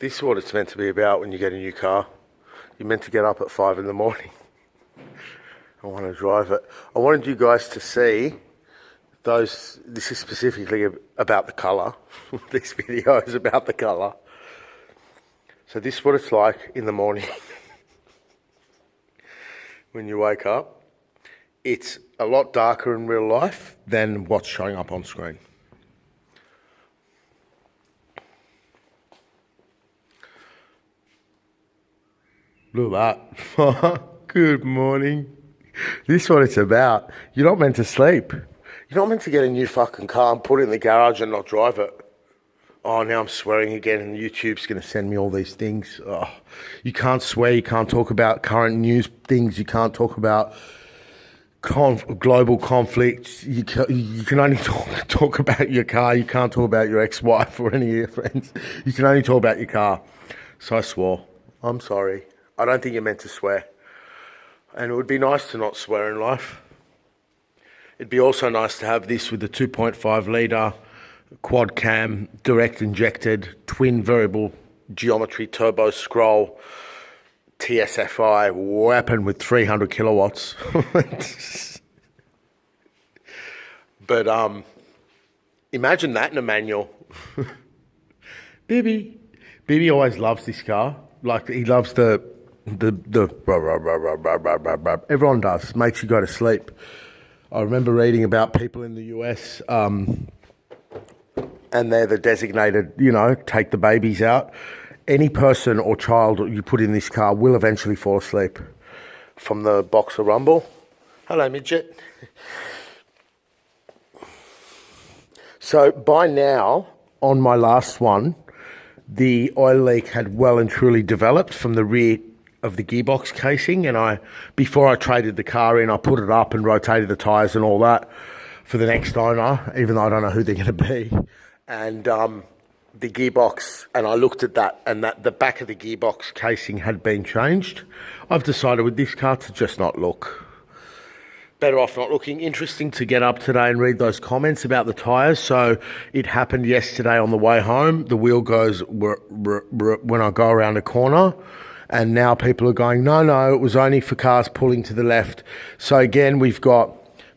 This is what it's meant to be about when you get a new car. You're meant to get up at 5 in the morning. I want to drive it. I wanted you guys to see those. This is specifically about the colour. This video is about the colour. So this is what it's like in the morning when you wake up. It's a lot darker in real life than what's showing up on screen. Look at that. Good morning. This is what it's about. You're not meant to sleep. You're not meant to get a new fucking car and put it in the garage and not drive it. Oh, now I'm swearing again and YouTube's going to send me all these things. Oh, you can't swear. You can't talk about current news things. You can't talk about global conflicts. You can only talk about your car. You can't talk about your ex-wife or any of your friends. You can only talk about your car. So I swore. I'm sorry. I don't think you're meant to swear. And it would be nice to not swear in life. It'd be also nice to have this with the 2.5 litre quad cam, direct injected, twin variable geometry turbo scroll, TSFI weapon with 300 kilowatts. But imagine that in a manual. Bibby always loves this car. Like, he loves the everyone does, makes you go to sleep. I remember reading about people in the US, and they're the designated, take the babies out. Any person or child you put in this car will eventually fall asleep from the boxer rumble. Hello, midget. So by now, on my last one, the oil leak had well and truly developed from the rear of the gearbox casing, and before I traded the car in, I put it up and rotated the tyres and all that for the next owner, even though I don't know who they're going to be. And the gearbox, and I looked at that, and that the back of the gearbox casing had been changed. I've decided with this car to just not look. Better off not looking. Interesting to get up today and read those comments about the tyres. So it happened yesterday on the way home. The wheel goes when I go around a corner. And now people are going, no, it was only for cars pulling to the left. So again, we've got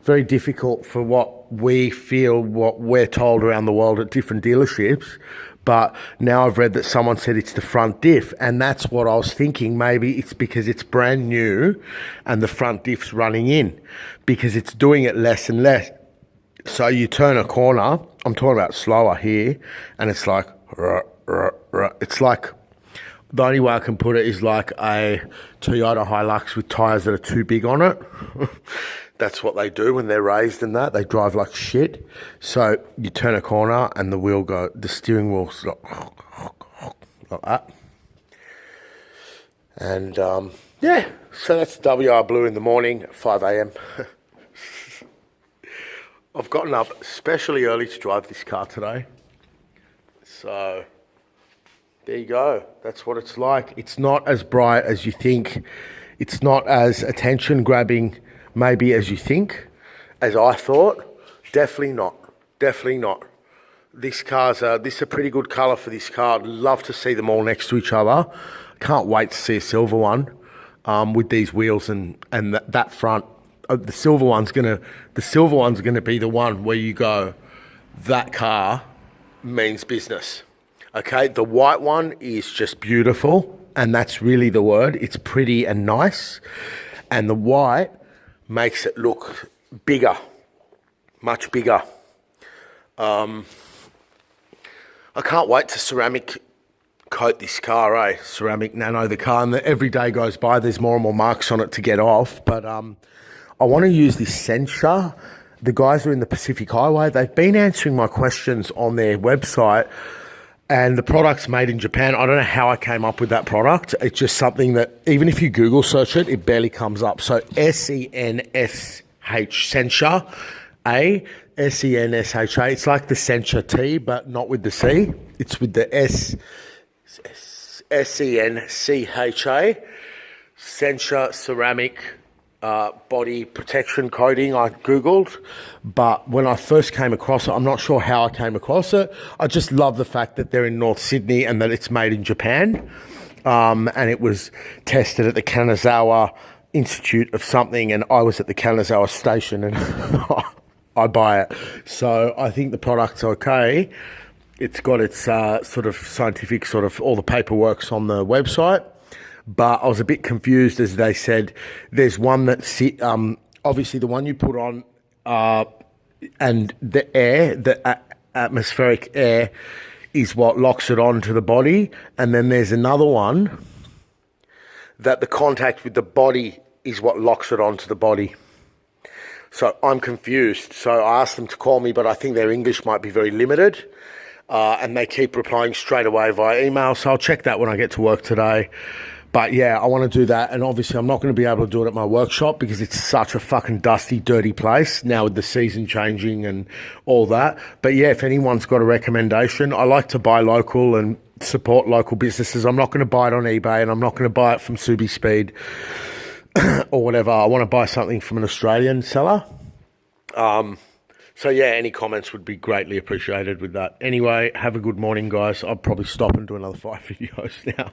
very difficult for what we feel, what we're told around the world at different dealerships. But now I've read that someone said it's the front diff. And that's what I was thinking. Maybe it's because it's brand new and the front diff's running in, because it's doing it less and less. So you turn a corner, I'm talking about slower here, and it's like, it's like, the only way I can put it is like a Toyota Hilux with tyres that are too big on it. That's what they do when they're raised in that. They drive like shit. So you turn a corner and the steering wheel's like that. And yeah, so that's WR Blue in the morning at 5 a.m. I've gotten up especially early to drive this car today. So there you go. That's what it's like. It's not as bright as you think. It's not as attention grabbing maybe as you think, as I thought. Definitely not. Definitely not. This is a pretty good colour for this car. I'd love to see them all next to each other. Can't wait to see a silver one with these wheels and that front. The silver one's gonna be the one where you go, that car means business. Okay, the white one is just beautiful, and that's really the word. It's pretty and nice, and the white makes it look bigger, much bigger. I can't wait to ceramic coat this car, ceramic nano the car, and every day goes by, there's more and more marks on it to get off, but I want to use this sensor. The guys are in the Pacific Highway. They've been answering my questions on their website, and the product's made in Japan. I don't know how I came up with that product. It's just something that, even if you Google search it, it barely comes up. So S-E-N-S-H, Sensor, S-E-N-S-H-A. It's like the Sensor T, but not with the C. It's with the S-E-N-C-H-A. Sensor ceramic body protection coating I googled, but when I first came across it, I'm not sure how I came across it. I just love the fact that they're in North Sydney and that it's made in Japan, and it was tested at the Kanazawa Institute of something, and I was at the Kanazawa station and I buy it. So I think the product's okay. It's got its sort of scientific sort of all the paperwork's on the website. But I was a bit confused as they said there's one that obviously the one you put on and the air, the atmospheric air is what locks it onto the body. And then there's another one that the contact with the body is what locks it onto the body. So I'm confused. So I asked them to call me, but I think their English might be very limited. And they keep replying straight away via email. So I'll check that when I get to work today. But yeah, I want to do that. And obviously I'm not going to be able to do it at my workshop because it's such a fucking dusty, dirty place now with the season changing and all that. But yeah, if anyone's got a recommendation, I like to buy local and support local businesses. I'm not going to buy it on eBay and I'm not going to buy it from Subi Speed or whatever. I want to buy something from an Australian seller. So yeah, any comments would be greatly appreciated with that. Anyway, have a good morning, guys. I'll probably stop and do another 5 videos now.